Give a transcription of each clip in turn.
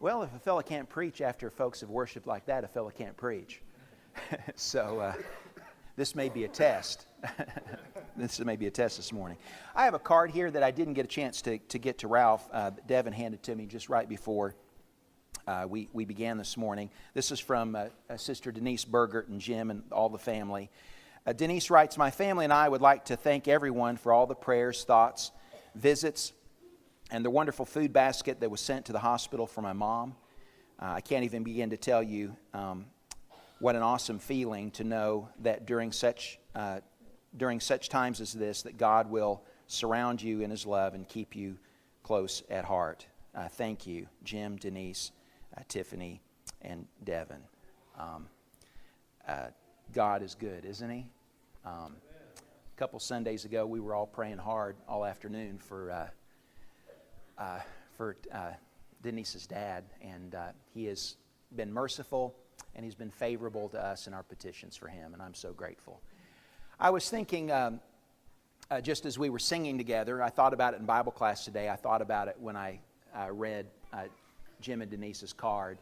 Well, if a fella can't preach after folks have worshiped like that, a fella can't preach. So this may be a test. This may be a test this morning. I have a card here that I didn't get a chance to get to Ralph. Devin handed to me just right before we began this morning. This is from Sister Denise Bergert and Jim and all the family. Denise writes, "My family and I would like to thank everyone for all the prayers, thoughts, visits, and the wonderful food basket that was sent to the hospital for my mom. I can't even begin to tell you what an awesome feeling to know that during such times as this, that God will surround you in His love and keep you close at heart. Thank you, Jim, Denise, Tiffany, and Devin." God is good, isn't He? A couple Sundays ago, we were all praying hard all afternoon for Denise's dad, and he has been merciful, and he's been favorable to us in our petitions for him, and I'm so grateful. I was thinking, just as we were singing together, I thought about it in Bible class today. I thought about it when I read Jim and Denise's card.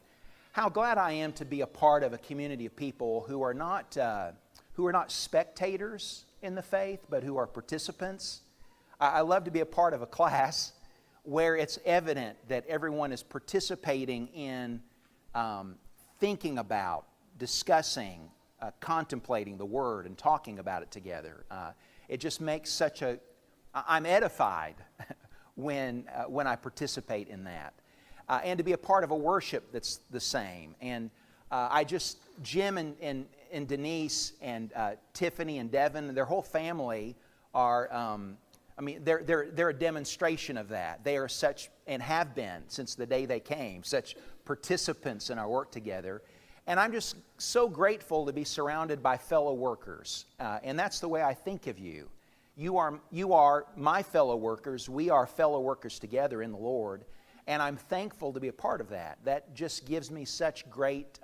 How glad I am to be a part of a community of people who are not spectators in the faith, but who are participants. I love to be a part of a class where it's evident that everyone is participating in thinking about, discussing, contemplating the Word and talking about it together. It just makes I'm edified when I participate in that. And to be a part of a worship that's the same. And Jim and Denise and Tiffany and Devin, their whole family are, they're a demonstration of that. They are such, and have been since the day they came, such participants in our work together. And I'm just so grateful to be surrounded by fellow workers. And that's the way I think of you. You are my fellow workers. We are fellow workers together in the Lord. And I'm thankful to be a part of that. That just gives me such great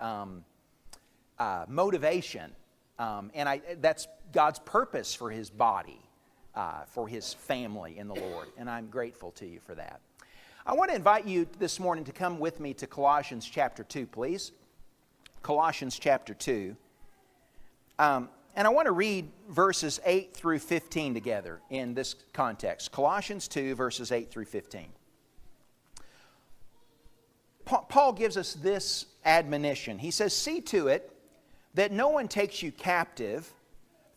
motivation. And that's God's purpose for His body, for His family in the Lord. And I'm grateful to you for that. I want to invite you this morning to come with me to Colossians chapter 2, please. Colossians chapter 2. And I want to read verses 8 through 15 together in this context. Colossians 2, verses 8 through 15. Paul gives us this admonition. He says, "See to it that no one takes you captive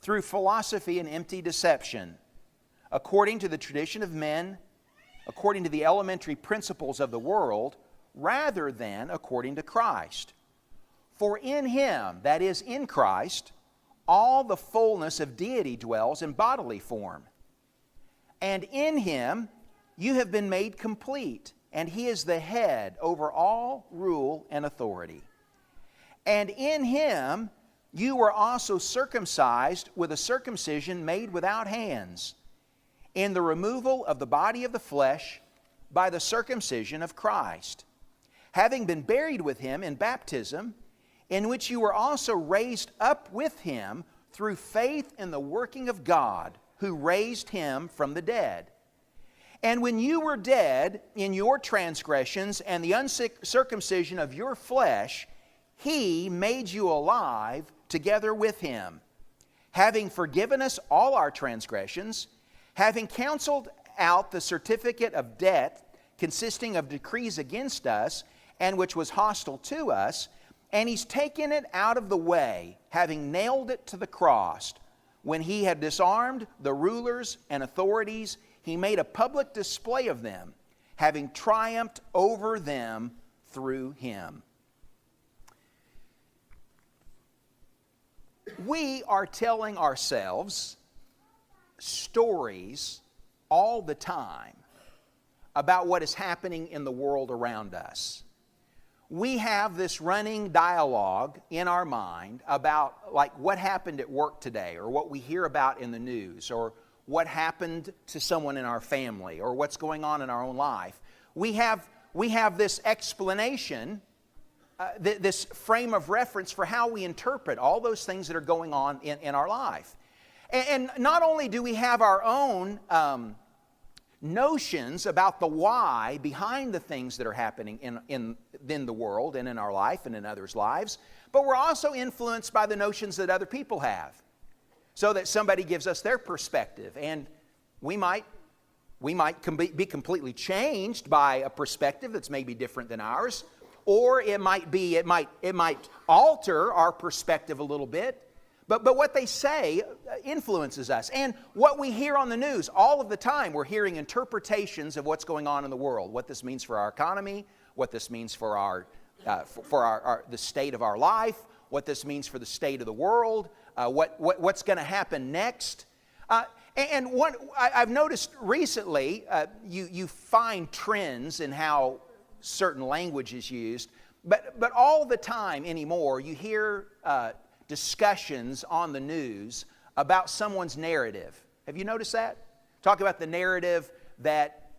through philosophy and empty deception, according to the tradition of men, according to the elementary principles of the world, rather than according to Christ. For in Him, that is, in Christ, all the fullness of deity dwells in bodily form. And in Him you have been made complete, and He is the head over all rule and authority. And in Him you were also circumcised with a circumcision made without hands, in the removal of the body of the flesh by the circumcision of Christ, having been buried with Him in baptism, in which you were also raised up with Him through faith in the working of God, who raised Him from the dead. And when you were dead in your transgressions and the uncircumcision of your flesh, He made you alive together with Him, having forgiven us all our transgressions, having canceled out the certificate of debt consisting of decrees against us, and which was hostile to us, and He's taken it out of the way, having nailed it to the cross. When He had disarmed the rulers and authorities, He made a public display of them, having triumphed over them through Him." We are telling ourselves stories all the time about what is happening in the world around us. We have this running dialogue in our mind about like what happened at work today, or what we hear about in the news, or what happened to someone in our family, or what's going on in our own life. We have this explanation, this frame of reference for how we interpret all those things that are going on in our life. And not only do we have our own notions about the why behind the things that are happening in the world and in our life and in others' lives, but we're also influenced by the notions that other people have. So that somebody gives us their perspective, and we might be completely changed by a perspective that's maybe different than ours, or it might alter our perspective a little bit. But what they say influences us. And what we hear on the news all of the time, we're hearing interpretations of what's going on in the world, what this means for our economy, what this means for the state of our life, what this means for the state of the world, what's going to happen next. And what I've noticed recently, you find trends in how certain language is used, but all the time anymore you hear discussions on the news about someone's narrative. Have you noticed that? Talk about the narrative that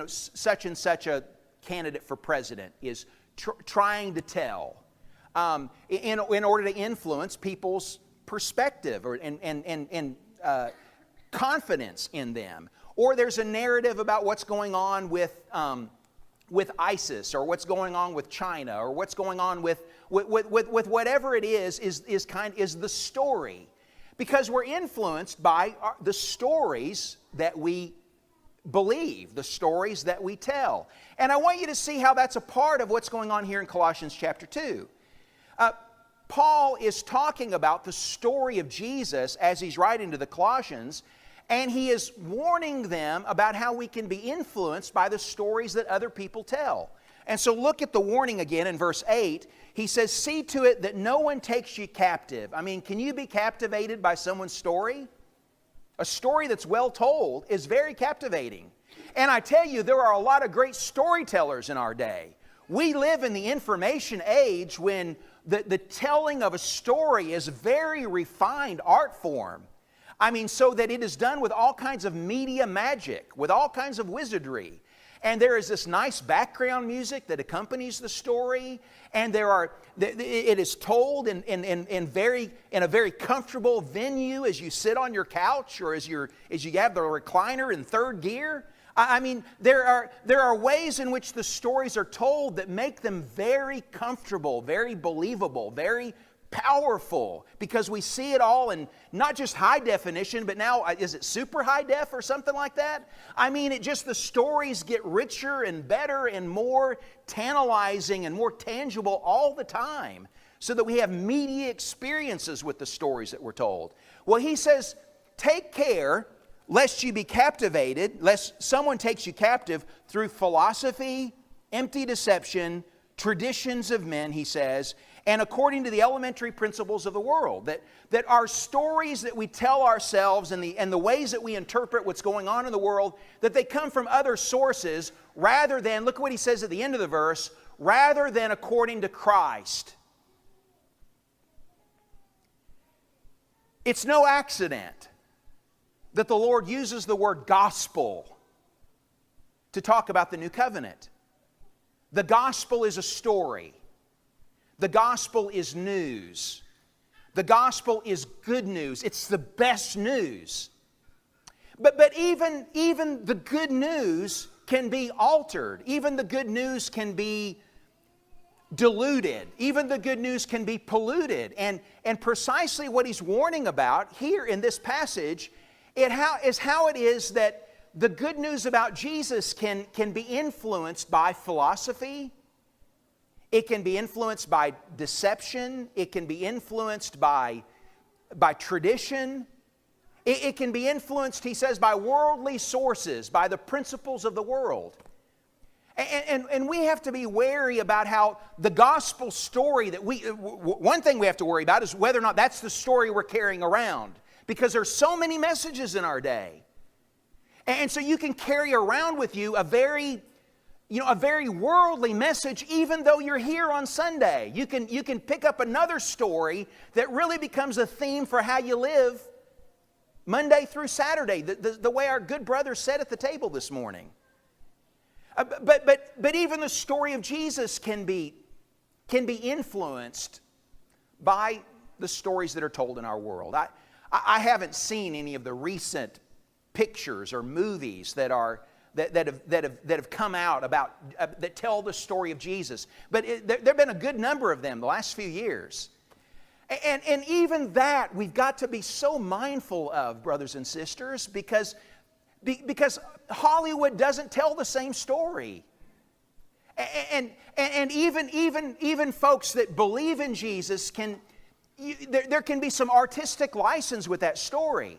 such and such a candidate for president is trying to tell in order to influence people's perspective and confidence in them. Or there's a narrative about what's going on with ISIS, or what's going on with China, or what's going on with whatever it is the story. Because we're influenced by the stories that we believe, the stories that we tell. And I want you to see how that's a part of what's going on here in Colossians chapter 2. Paul is talking about the story of Jesus as he's writing to the Colossians, and he is warning them about how we can be influenced by the stories that other people tell. And so look at the warning again in verse 8. He says, "See to it that no one takes you captive." I mean, can you be captivated by someone's story? A story that's well told is very captivating. And I tell you, there are a lot of great storytellers in our day. We live in the information age when the telling of a story is a very refined art form. I mean, so that it is done with all kinds of media magic, with all kinds of wizardry. And there is this nice background music that accompanies the story. And it is told in a very comfortable venue as you sit on your couch, or as you have the recliner in third gear. I mean, there are ways in which the stories are told that make them very comfortable, very believable, very powerful, because we see it all in not just high definition, but now, is it super high def or something like that? I mean, the stories get richer and better and more tantalizing and more tangible all the time, so that we have media experiences with the stories that we're told. Well, he says, take care lest you be captivated, lest someone takes you captive through philosophy, empty deception, traditions of men, he says, and according to the elementary principles of the world. That our stories that we tell ourselves and the ways that we interpret what's going on in the world, that they come from other sources rather than, look at what he says at the end of the verse, rather than according to Christ. It's no accident that the Lord uses the word gospel to talk about the new covenant. The gospel is a story. The gospel is news. The gospel is good news. It's the best news. But even the good news can be altered. Even the good news can be diluted. Even the good news can be polluted. And precisely what he's warning about here in this passage is how it is that the good news about Jesus can be influenced by philosophy. It can be influenced by deception. It can be influenced by tradition. It can be influenced, he says, by worldly sources, by the principles of the world. And we have to be wary about how the gospel story one thing we have to worry about is whether or not that's the story we're carrying around. Because there's so many messages in our day. And so you can carry around with you a very worldly message, even though you're here on Sunday. You can pick up another story that really becomes a theme for how you live Monday through Saturday, the way our good brother said at the table this morning. But even the story of Jesus can be influenced by the stories that are told in our world. I haven't seen any of the recent pictures or movies that are that have come out about, that tell the story of Jesus. But there have been a good number of them the last few years. And even that we've got to be so mindful of, brothers and sisters, because Hollywood doesn't tell the same story. And even folks that believe in Jesus there can be some artistic license with that story.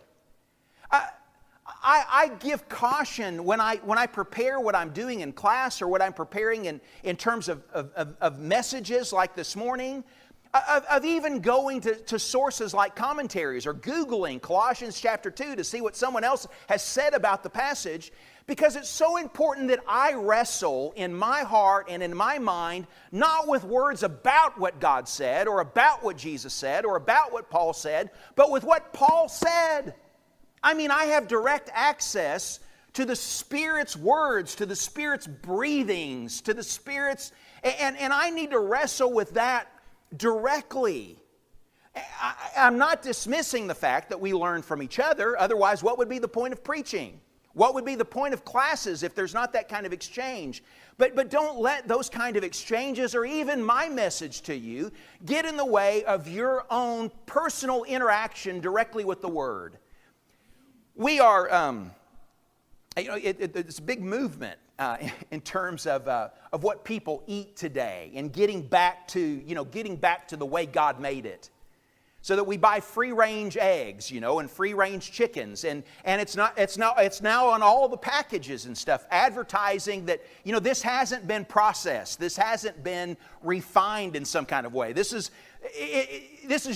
I give caution when I prepare what I'm doing in class or what I'm preparing in terms of messages like this morning, of even going to sources like commentaries or Googling Colossians chapter 2 to see what someone else has said about the passage, because it's so important that I wrestle in my heart and in my mind, not with words about what God said or about what Jesus said or about what Paul said, but with what Paul said. I mean, I have direct access to the Spirit's words, to the Spirit's breathings, to the Spirit's, and I need to wrestle with that directly. I'm not dismissing the fact that we learn from each other. Otherwise, what would be the point of preaching? What would be the point of classes if there's not that kind of exchange? But don't let those kind of exchanges or even my message to you get in the way of your own personal interaction directly with the Word. We are, it's a big movement in terms of what people eat today and getting back to the way God made it. So that we buy free-range eggs, and free-range chickens, and it's now on all the packages and stuff, advertising that this hasn't been processed, this hasn't been refined in some kind of way. This is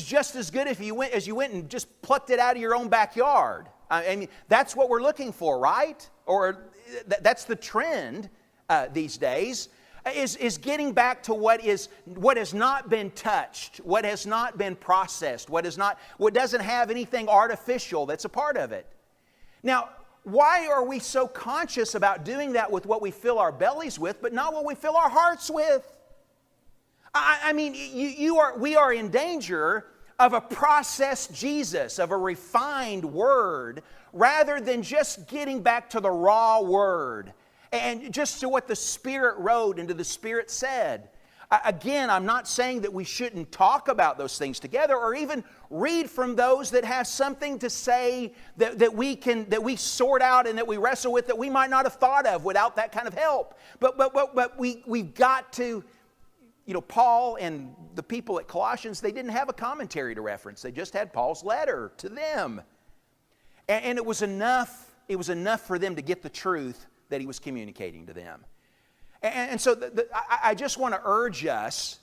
just as good as you went and just plucked it out of your own backyard. I mean, that's what we're looking for, right? Or that's the trend these days. Is getting back to what has not been touched, what has not been processed, what doesn't have anything artificial that's a part of it. Now, why are we so conscious about doing that with what we fill our bellies with, but not what we fill our hearts with? I mean, we are in danger of a processed Jesus, of a refined word, rather than just getting back to the raw word. And just to what the Spirit wrote and to the Spirit said. Again, I'm not saying that we shouldn't talk about those things together or even read from those that have something to say that we sort out and that we wrestle with that we might not have thought of without that kind of help. But we've got to, Paul and the people at Colossians, they didn't have a commentary to reference. They just had Paul's letter to them. And it was enough for them to get the truth that he was communicating to them. And so I just want to urge us,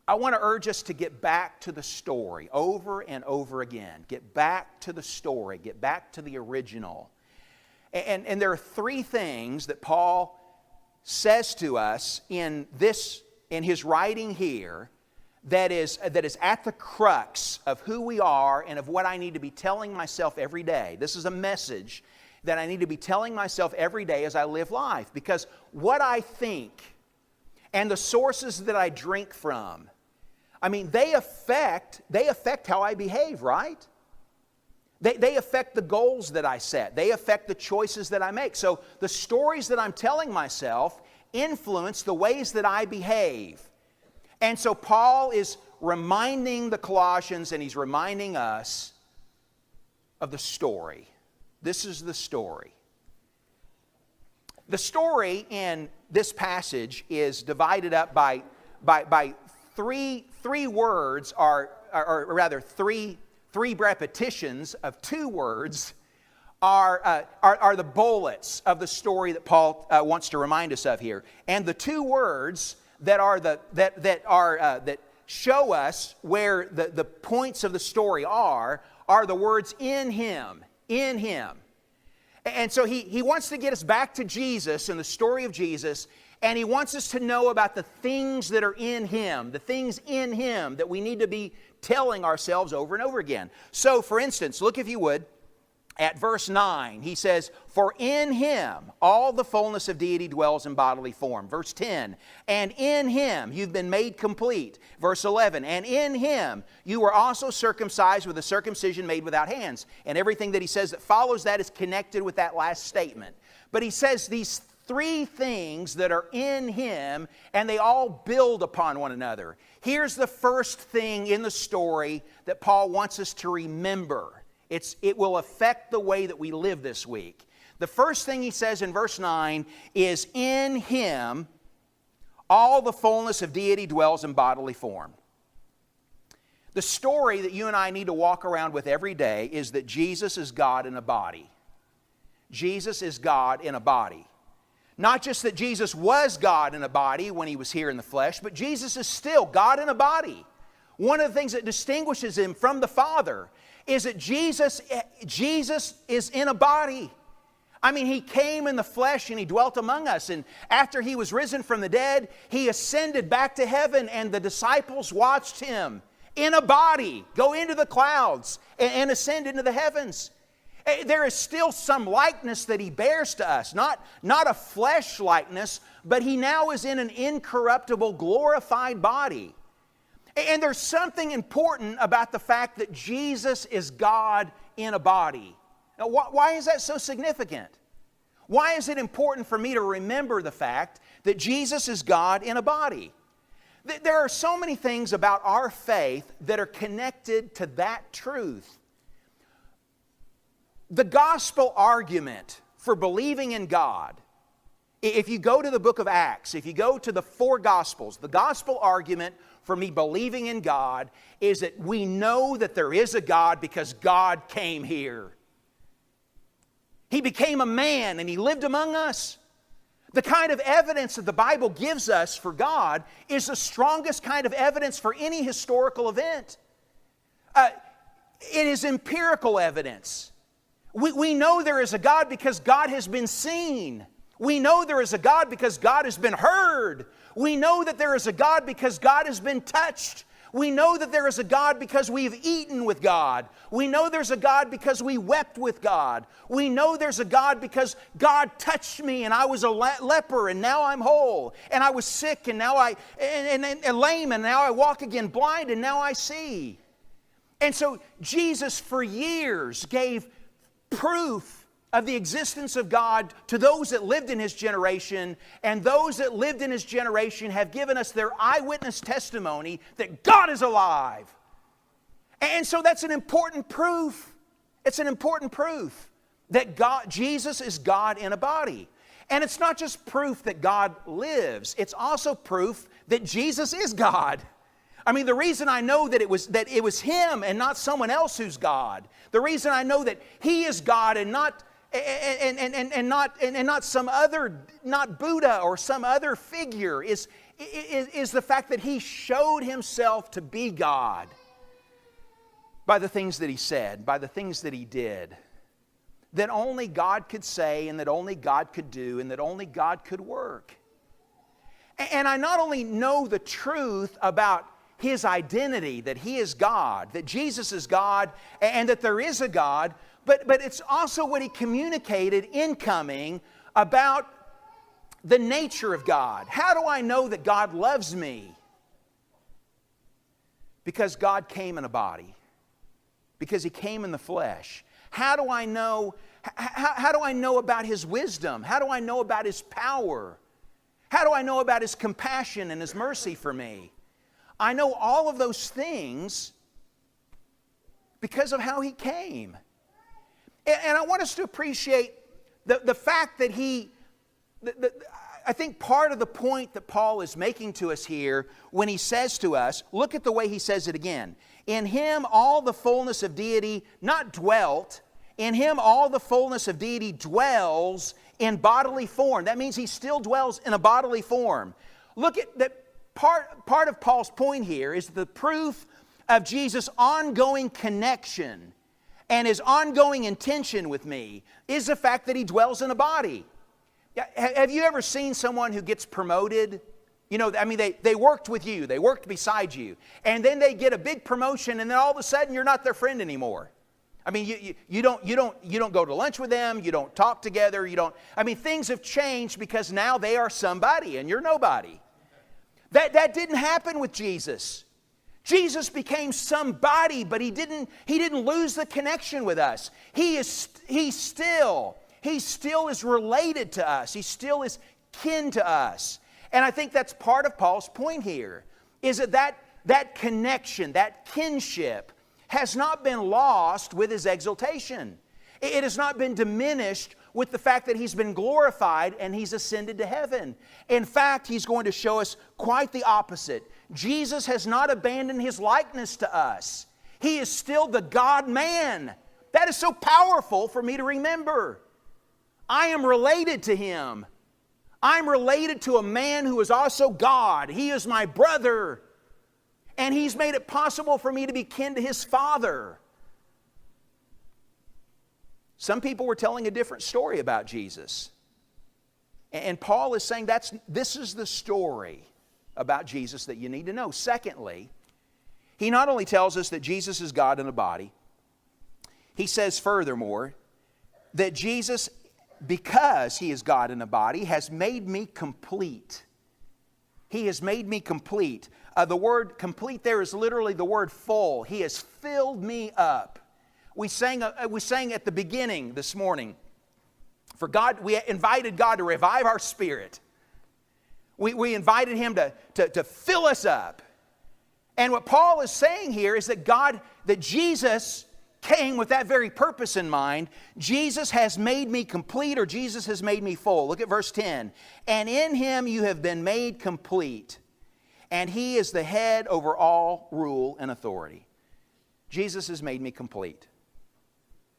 to get back to the story over and over again. Get back to the story. Get back to the original. And there are three things that Paul says to us in his writing here that is at the crux of who we are and of what I need to be telling myself every day. This is a message that I need to be telling myself every day as I live life. Because what I think and the sources that I drink from, I mean, they affect how I behave, right? They affect the goals that I set. They affect the choices that I make. So the stories that I'm telling myself influence the ways that I behave. And so Paul is reminding the Colossians and he's reminding us of the story. This is the story. The story in this passage is divided up by three words, or rather three repetitions of two words are the bullets of the story that Paul wants to remind us of here. And the two words that show us where the points of the story are the words in Him. In Him. And so he wants to get us back to Jesus and the story of Jesus, and he wants us to know about the things that are in Him, the things in Him that we need to be telling ourselves over and over again. So, for instance, look if you would at verse 9. He says, "For in Him all the fullness of deity dwells in bodily form." Verse 10, "And in Him you've been made complete." Verse 11, "And in Him you were also circumcised with a circumcision made without hands." And everything that he says that follows that is connected with that last statement. But he says these three things that are in him, and they all build upon one another. Here's the first thing in the story that Paul wants us to remember. It will affect the way that we live this week. The first thing he says in verse 9 is, in him all the fullness of deity dwells in bodily form. The story that you and I need to walk around with every day is that Jesus is God in a body. Jesus is God in a body. Not just that Jesus was God in a body when he was here in the flesh, but Jesus is still God in a body. One of the things that distinguishes him from the Father is that Jesus is in a body. I mean, he came in the flesh and he dwelt among us. And after he was risen from the dead, he ascended back to heaven, and the disciples watched him in a body go into the clouds and ascend into the heavens. There is still some likeness that he bears to us, not a flesh likeness, but he now is in an incorruptible, glorified body. And there's something important about the fact that Jesus is God in a body. Now, why is that so significant? Why is it important for me to remember the fact that Jesus is God in a body? There are so many things about our faith that are connected to that truth. The gospel argument for believing in God, if you go to the book of Acts, if you go to the four Gospels, the gospel argument for me believing in God is that we know that there is a God because God came here. He became a man and he lived among us. The kind of evidence that the Bible gives us for God is the strongest kind of evidence for any historical event. It is empirical evidence. We know there is a God because God has been seen. We know there is a God because God has been heard. We know that there is a God because God has been touched. We know that there is a God because we've eaten with God. We know there's a God because we wept with God. We know there's a God because God touched me and I was a leper and now I'm whole. And I was sick and now and lame and now I walk again, blind and now I see. And so Jesus for years gave proof of the existence of God to those that lived in his generation, and those that lived in his generation have given us their eyewitness testimony that God is alive. And so that's an important proof. It's an important proof that Jesus is God in a body. And it's not just proof that God lives, it's also proof that Jesus is God. I mean, the reason I know that it was him and not someone else who's God, the reason I know that he is God and not some other, not Buddha or some other figure, is the fact that he showed himself to be God by the things that he said, by the things that he did, that only God could say and that only God could do and that only God could work. And I not only know the truth about his identity, that he is God, that Jesus is God, and that there is a God, but it's also what he communicated incoming about the nature of God. How do I know that God loves me? Because God came in a body. Because he came in the flesh. How do I know? How do I know about his wisdom? How do I know about his power? How do I know about his compassion and his mercy for me? I know all of those things because of how he came. And I want us to appreciate the fact that I think part of the point that Paul is making to us here when he says to us, look at the way he says it again. In him all the fullness of deity, not dwelt, in him all the fullness of deity dwells in bodily form. That means he still dwells in a bodily form. Look at that. Part of Paul's point here is the proof of Jesus' ongoing connection and his ongoing intention with me is the fact that he dwells in a body. Have you ever seen someone who gets promoted? You know, I mean, they worked with you, they worked beside you, and then they get a big promotion, and then all of a sudden you're not their friend anymore. I mean, you don't go to lunch with them, you don't talk together, things have changed because now they are somebody and you're nobody. That didn't happen with Jesus. Jesus became somebody, but he didn't lose the connection with us. He still He still is related to us. He still is kin to us. And I think that's part of Paul's point here, is that connection, that kinship, has not been lost with his exaltation. It has not been diminished with the fact that he's been glorified and he's ascended to heaven. In fact, he's going to show us quite the opposite. Jesus has not abandoned his likeness to us. He is still the God-man. That is so powerful for me to remember. I am related to him. I'm related to a man who is also God. He is my brother. And he's made it possible for me to be kin to his Father. Some people were telling a different story about Jesus. And Paul is saying this is the story about Jesus that you need to know. Secondly, he not only tells us that Jesus is God in a body, he says furthermore that Jesus, because he is God in a body, has made me complete. He has made me complete. The word complete there is literally the word full. He has filled me up. We sang at the beginning this morning, we invited God to revive our spirit. We invited Him to fill us up. And what Paul is saying here is that Jesus came with that very purpose in mind. Jesus has made me complete, or Jesus has made me full. Look at verse 10. And in Him you have been made complete, and He is the head over all rule and authority. Jesus has made me complete.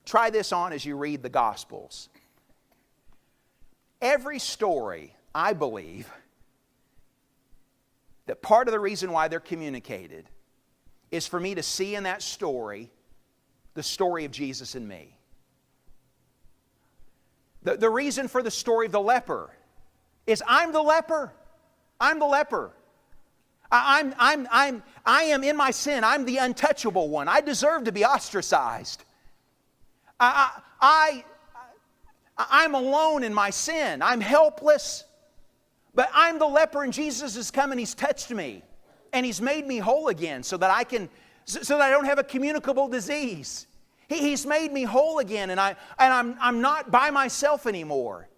Try this on as you read the Gospels. Every story, I believe, that part of the reason why they're communicated is for me to see in that story the story of Jesus in me. The reason for the story of the leper is I'm the leper. I'm the leper. I am in my sin. I'm the untouchable one. I deserve to be ostracized. I'm alone in my sin. I'm helpless. But I'm the leper, and Jesus has come and He's touched me. And He's made me whole again so that I don't have a communicable disease. He's made me whole again, and I'm not by myself anymore.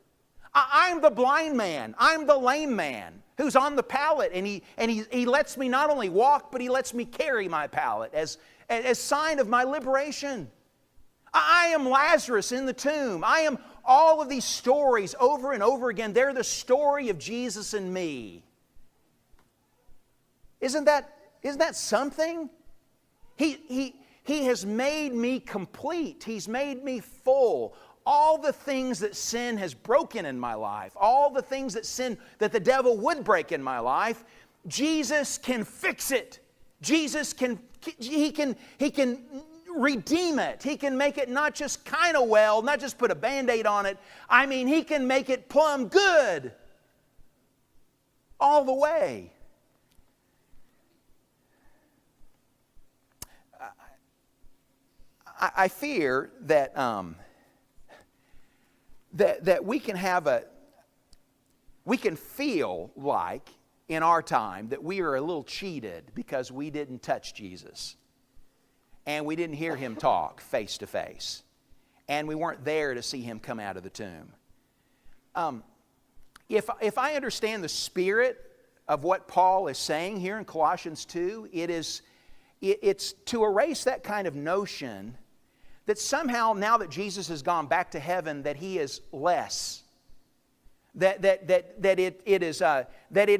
I'm the blind man. I'm the lame man who's on the pallet, and he lets me not only walk, but He lets me carry my pallet as sign of my liberation. I am Lazarus in the tomb. I am all of these stories over and over again. They're the story of Jesus and me. Isn't that something? He has made me complete. He's made me full. All the things that sin has broken in my life, all the things that the devil would break in my life, Jesus can fix it. Jesus can redeem it. He can make it not just kind of well, not just put a Band-Aid on it. I mean, He can make it plumb good. All the way. I fear that that we can feel like in our time that we are a little cheated because we didn't touch Jesus. And we didn't hear Him talk face to face. And we weren't there to see Him come out of the tomb. If I understand the spirit of what Paul is saying here in Colossians 2, it's to erase that kind of notion that somehow now that Jesus has gone back to heaven, that He is less. That it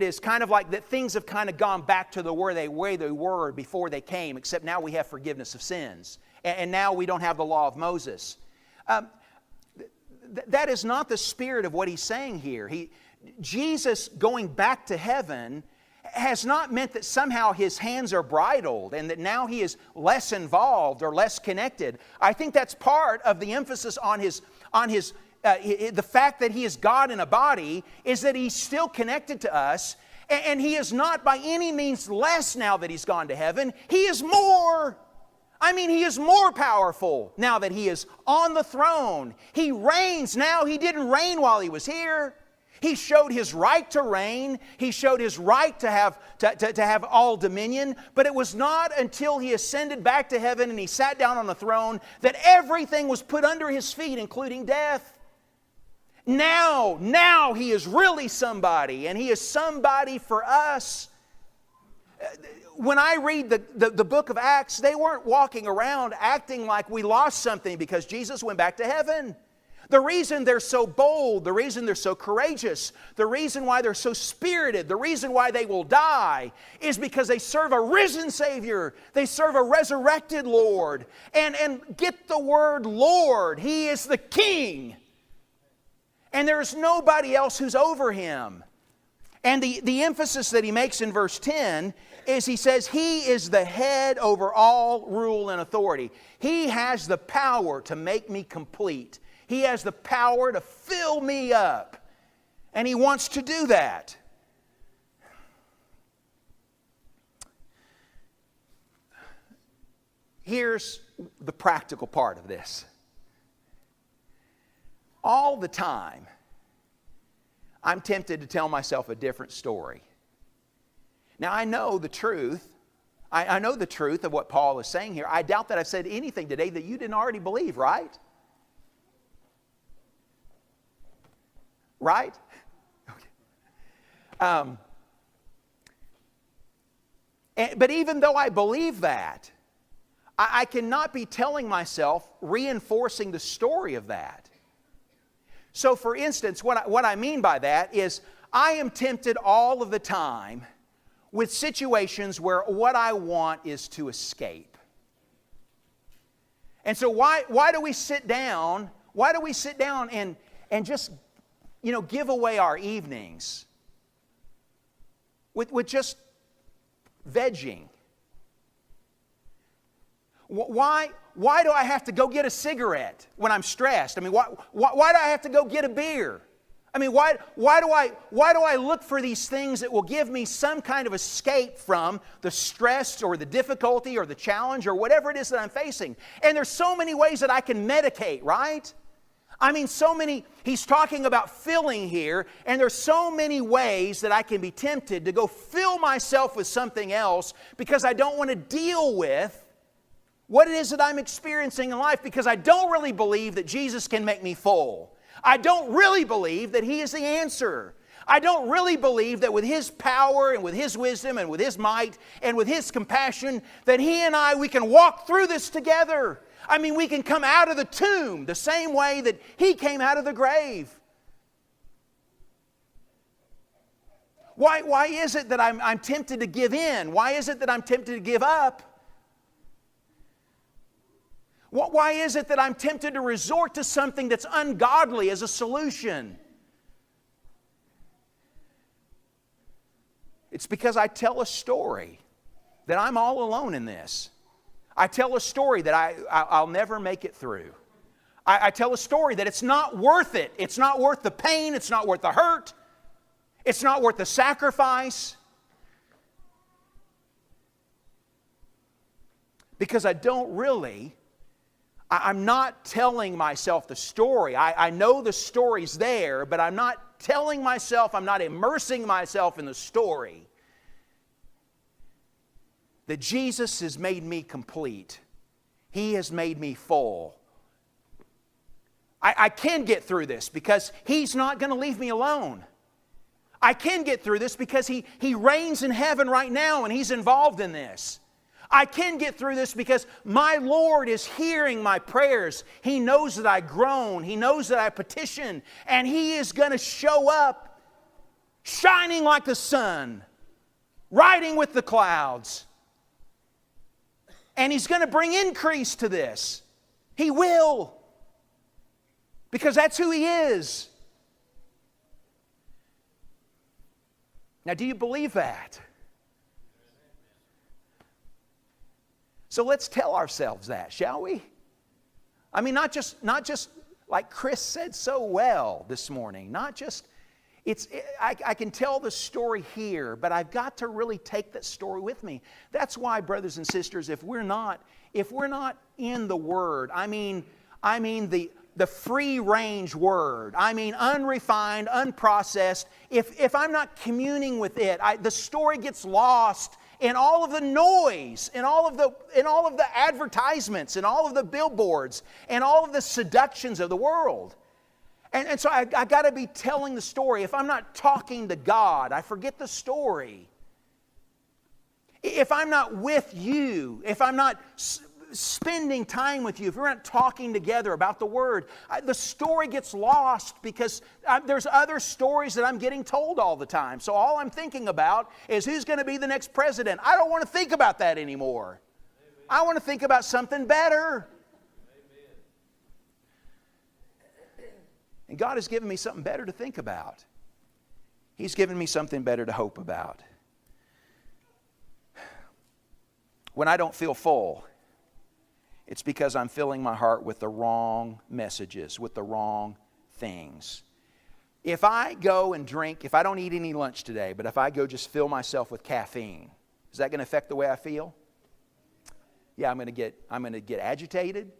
is kind of like that things have kind of gone back to the way they were before they came, except now we have forgiveness of sins. And now we don't have the law of Moses. That is not the spirit of what he's saying here. Jesus going back to heaven has not meant that somehow His hands are bridled and that now He is less involved or less connected. I think that's part of the emphasis on the fact that He is God in a body is that He's still connected to us, and He is not by any means less now that He's gone to heaven. He is more. I mean, He is more powerful now that He is on the throne. He reigns now. He didn't reign while He was here. He showed His right to reign. He showed His right to have all dominion. But it was not until He ascended back to heaven and He sat down on the throne that everything was put under His feet, including death. Now He is really somebody, and He is somebody for us. When I read the book of Acts, they weren't walking around acting like we lost something because Jesus went back to heaven. The reason they're so bold, the reason they're so courageous, the reason why they're so spirited, the reason why they will die is because they serve a risen Savior. They serve a resurrected Lord. And get the word Lord. He is the King. And there's nobody else who's over Him. And the emphasis that He makes in verse 10 is He says He is the head over all rule and authority. He has the power to make me complete. He has the power to fill me up. And He wants to do that. Here's the practical part of this. All the time, I'm tempted to tell myself a different story. Now, I know the truth. I know the truth of what Paul is saying here. I doubt that I've said anything today that you didn't already believe, right? Right? Okay. But even though I believe that, I cannot be telling myself, reinforcing the story of that. So for instance, what I mean by that is I am tempted all of the time with situations where what I want is to escape. And so why do we sit down? Why do we sit down and just give away our evenings with just vegging? Why do I have to go get a cigarette when I'm stressed? I mean, why do I have to go get a beer? I mean, why do I look for these things that will give me some kind of escape from the stress or the difficulty or the challenge or whatever it is that I'm facing? And there's so many ways that I can medicate, right? I mean, so many, he's talking about filling here, and there's so many ways that I can be tempted to go fill myself with something else because I don't want to deal with what it is that I'm experiencing in life, because I don't really believe that Jesus can make me full. I don't really believe that He is the answer. I don't really believe that with His power and with His wisdom and with His might and with His compassion that He and we can walk through this together. I mean, we can come out of the tomb the same way that He came out of the grave. Why is it that I'm tempted to give in? Why is it that I'm tempted to give up? Why is it that I'm tempted to resort to something that's ungodly as a solution? It's because I tell a story that I'm all alone in this. I tell a story that I'll never make it through. I tell a story that it's not worth it. It's not worth the pain. It's not worth the hurt. It's not worth the sacrifice. Because I'm not telling myself the story. I know the story's there, but I'm not telling myself, I'm not immersing myself in the story that Jesus has made me complete. He has made me full. I can get through this because He's not going to leave me alone. I can get through this because He reigns in heaven right now and He's involved in this. I can get through this because my Lord is hearing my prayers. He knows that I groan. He knows that I petition. And He is going to show up shining like the sun, riding with the clouds. And He's going to bring increase to this. He will. Because that's who He is. Now, do you believe that? So let's tell ourselves that, shall we? I mean, not just like Chris said so well this morning. I can tell the story here, but I've got to really take that story with me. That's why, brothers and sisters, if we're not in the Word, I mean the free-range Word, I mean unrefined, unprocessed, if I'm not communing with it, the story gets lost in all of the noise, in all of the advertisements, in all of the billboards, and all of the seductions of the world. And so I got to be telling the story. If I'm not talking to God, I forget the story. If I'm not with you, if I'm not spending time with you, if we're not talking together about the Word, the story gets lost because there's other stories that I'm getting told all the time. So all I'm thinking about is who's going to be the next president. I don't want to think about that anymore. Amen. I want to think about something better. Amen. And God has given me something better to think about. He's given me something better to hope about. When I don't feel full, it's because I'm filling my heart with the wrong messages, with the wrong things. If I go and drink, if I don't eat any lunch today, but if I go just fill myself with caffeine, is that going to affect the way I feel? Yeah, I'm going to get agitated.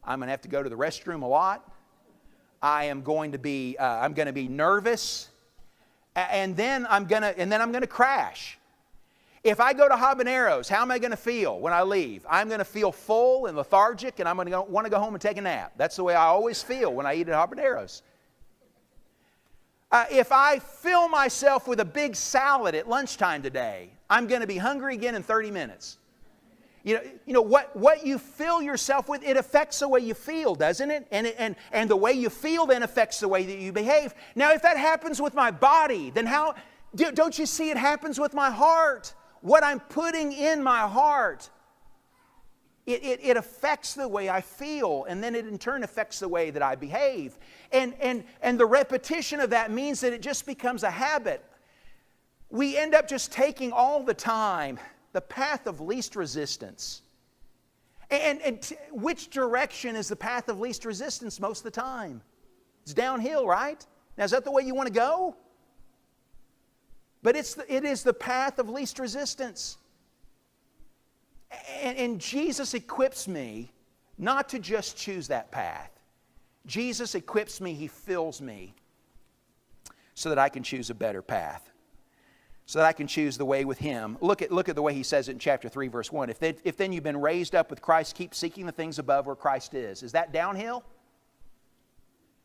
I'm going to have to go to the restroom a lot. I'm going to be nervous, and then I'm going to crash. If I go to Habaneros, how am I going to feel when I leave? I'm going to feel full and lethargic, and I'm going to want to go home and take a nap. That's the way I always feel when I eat at Habaneros. If I fill myself with a big salad at lunchtime today, I'm going to be hungry again in 30 minutes. You know what you fill yourself with, it affects the way you feel, doesn't it? And the way you feel then affects the way that you behave. Now, if that happens with my body, then don't you see it happens with my heart? What I'm putting in my heart, it affects the way I feel, and then it in turn affects the way that I behave. And the repetition of that means that it just becomes a habit. We end up just taking all the time the path of least resistance. And which direction is the path of least resistance most of the time? It's downhill, right? Now, is that the way you want to go? But it is the path of least resistance. And Jesus equips me not to just choose that path. Jesus equips me, He fills me so that I can choose a better path. So that I can choose the way with Him. Look at the way He says it in chapter 3, verse 1. If then you've been raised up with Christ, keep seeking the things above where Christ is. Is that downhill?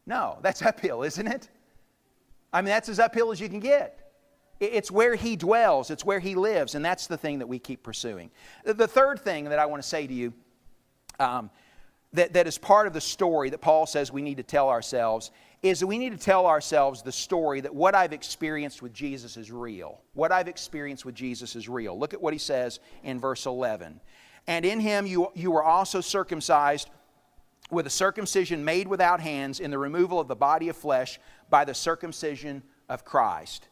No, that's uphill, isn't it? I mean, that's as uphill as you can get. It's where He dwells. It's where He lives. And that's the thing that we keep pursuing. The third thing that I want to say to you that is part of the story that Paul says we need to tell ourselves is that we need to tell ourselves the story that what I've experienced with Jesus is real. What I've experienced with Jesus is real. Look at what he says in verse 11. And in Him you were also circumcised with a circumcision made without hands in the removal of the body of flesh by the circumcision of Christ.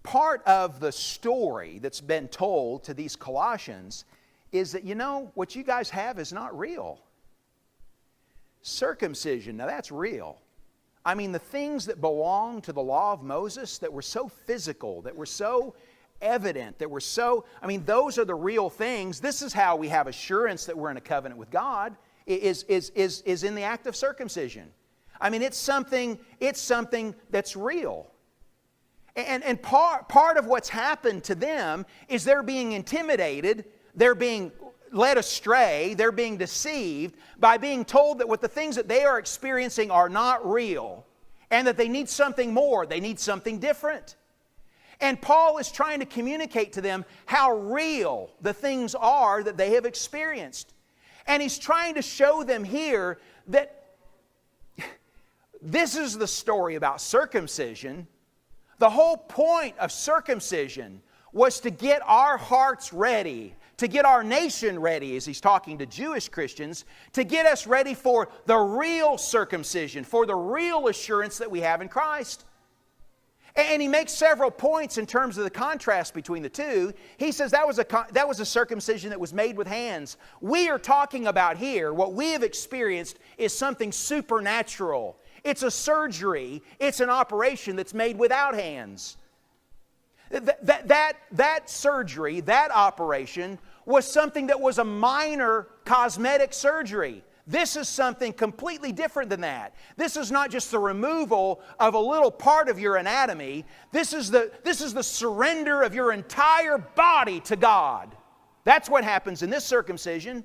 Part of the story that's been told to these Colossians is that, what you guys have is not real. Circumcision, now that's real. I mean, the things that belong to the law of Moses that were so physical, that were so evident, that were so, those are the real things. This is how we have assurance that we're in a covenant with God, is in the act of circumcision. It's something that's real. And part of what's happened to them is they're being intimidated, they're being led astray, they're being deceived by being told that the things that they are experiencing are not real and that they need something more, they need something different. And Paul is trying to communicate to them how real the things are that they have experienced. And he's trying to show them here that this is the story about circumcision. The whole point of circumcision was to get our hearts ready, to get our nation ready, as he's talking to Jewish Christians, to get us ready for the real circumcision, for the real assurance that we have in Christ. And he makes several points in terms of the contrast between the two. He says that was a circumcision that was made with hands. We are talking about here, what we have experienced is something supernatural. It's a surgery. It's an operation that's made without hands. That surgery, that operation, was something that was a minor cosmetic surgery. This is something completely different than that. This is not just the removal of a little part of your anatomy. This is the surrender of your entire body to God. That's what happens in this circumcision.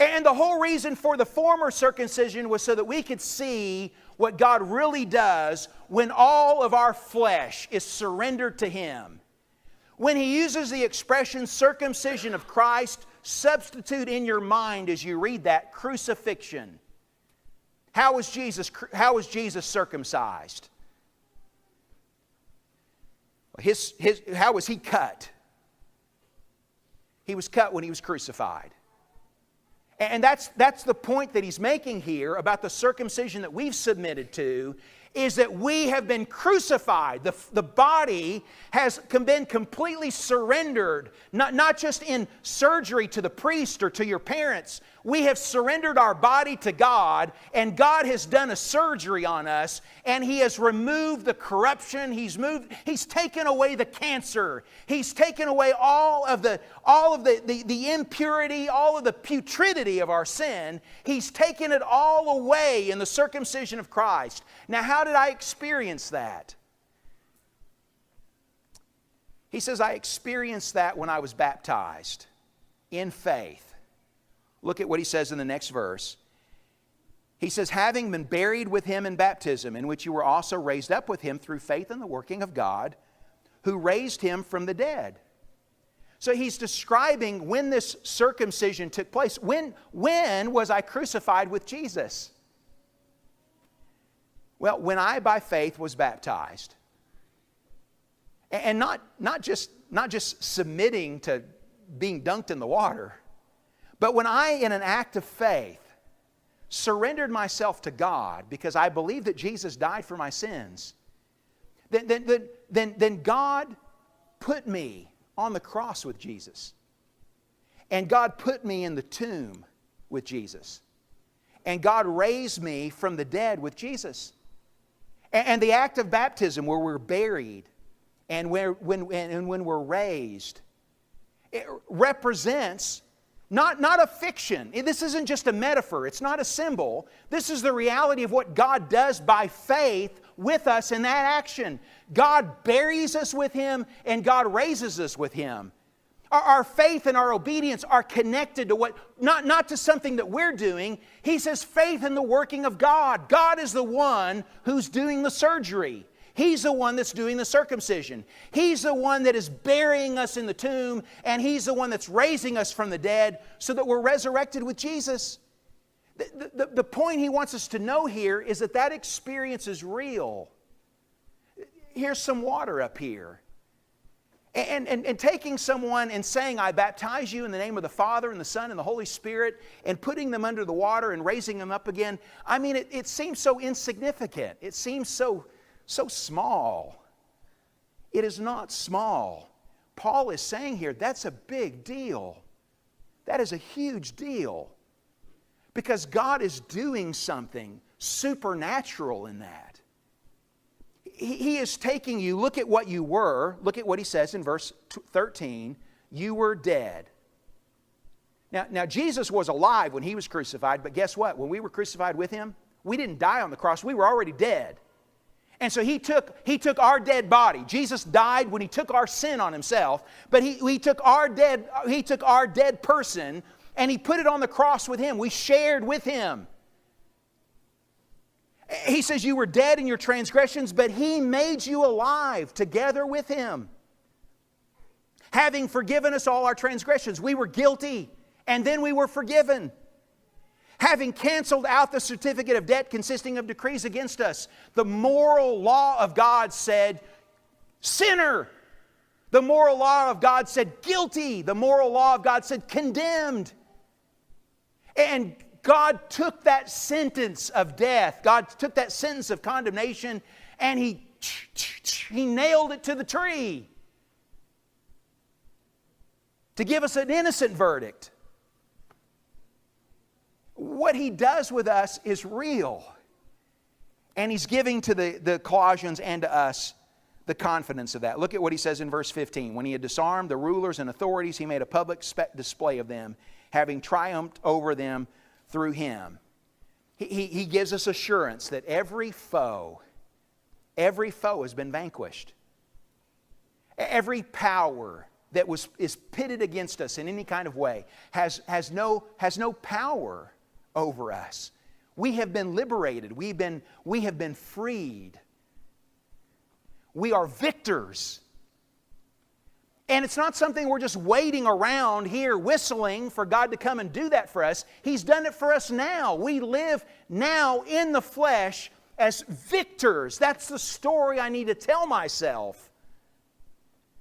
And the whole reason for the former circumcision was so that we could see what God really does when all of our flesh is surrendered to Him. When He uses the expression circumcision of Christ, substitute in your mind as you read that crucifixion. How was Jesus circumcised? How was He cut? He was cut when He was crucified. And that's the point that he's making here about the circumcision that we've submitted to, is that we have been crucified. The body has been completely surrendered, not just in surgery to the priest or to your parents. We have surrendered our body to God, and God has done a surgery on us, and He has removed the corruption. He's taken away the cancer. He's taken away all of the impurity, all of the putridity of our sin. He's taken it all away in the circumcision of Christ. Now, how did I experience that? He says, I experienced that when I was baptized in faith. Look at what he says in the next verse. He says, having been buried with Him in baptism, in which you were also raised up with Him through faith in the working of God, who raised Him from the dead. So he's describing when this circumcision took place. When was I crucified with Jesus? Well, when I, by faith, was baptized. And not just submitting to being dunked in the water, but when I, in an act of faith, surrendered myself to God because I believe that Jesus died for my sins, then God put me on the cross with Jesus. And God put me in the tomb with Jesus. And God raised me from the dead with Jesus. And the act of baptism, where we're buried and when we're raised, it represents not a fiction. This isn't just a metaphor. It's not a symbol. This is the reality of what God does by faith with us in that action. God buries us with Him, and God raises us with Him. Our faith and our obedience are connected to what, not to something that we're doing. He says faith in the working of God. God is the one who's doing the surgery. He's the one that's doing the circumcision. He's the one that is burying us in the tomb, and He's the one that's raising us from the dead so that we're resurrected with Jesus. The point he wants us to know here is that experience is real. Here's some water up here. And taking someone and saying, I baptize you in the name of the Father and the Son and the Holy Spirit, and putting them under the water and raising them up again, I mean, it seems so insignificant. It seems so small. It is not small. Paul is saying here, that's a big deal. That is a huge deal. Because God is doing something supernatural in that. He is taking you, look at what you were, look at what he says in verse 13, you were dead. Now Jesus was alive when He was crucified, but guess what? When we were crucified with Him, we didn't die on the cross, we were already dead. And so He took our dead body. Jesus died when He took our sin on Himself, but He took our dead person and He put it on the cross with Him. We shared with Him. He says you were dead in your transgressions, but He made you alive together with Him. Having forgiven us all our transgressions. We were guilty, and then we were forgiven. Having canceled out the certificate of debt consisting of decrees against us. The moral law of God said, sinner. The moral law of God said, guilty. The moral law of God said, condemned. And God took that sentence of death, God took that sentence of condemnation, and He nailed it to the tree to give us an innocent verdict. What He does with us is real. And He's giving to the Colossians and to us the confidence of that. Look at what he says in verse 15. When He had disarmed the rulers and authorities, He made a public display of them, having triumphed over them through Him. He gives us assurance that every foe has been vanquished. Every power that is pitted against us in any kind of way has no power over us. We have been liberated. We have been freed. We are victors. And it's not something we're just waiting around here whistling for God to come and do that for us. He's done it for us now. We live now in the flesh as victors. That's the story I need to tell myself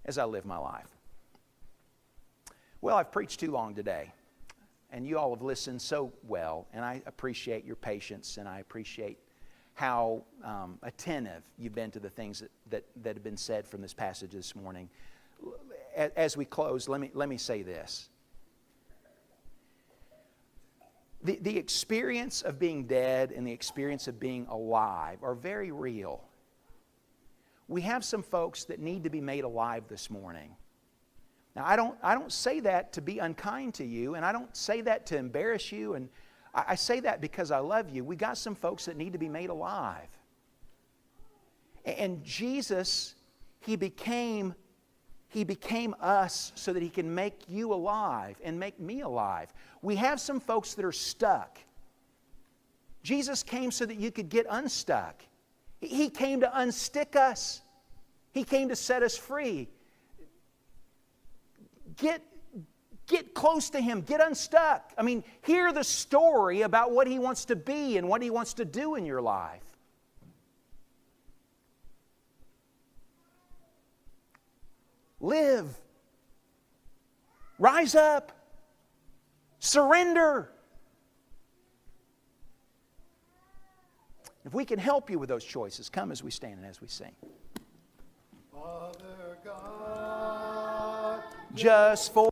as I live my life. Well, I've preached too long today, and you all have listened so well, and I appreciate your patience, and I appreciate how attentive you've been to the things that have been said from this passage this morning. As we close, let me say this. The experience of being dead and the experience of being alive are very real. We have some folks that need to be made alive this morning. Now, I don't say that to be unkind to you, and I don't say that to embarrass you, and I say that because I love you. We got some folks that need to be made alive. And Jesus, He became us so that He can make you alive and make me alive. We have some folks that are stuck. Jesus came so that you could get unstuck. He came to unstick us. He came to set us free. Get close to Him. Get unstuck. I mean, hear the story about what He wants to be and what He wants to do in your life. Live. Rise up. Surrender. If we can help you with those choices, come as we stand and as we sing. Father God, Just for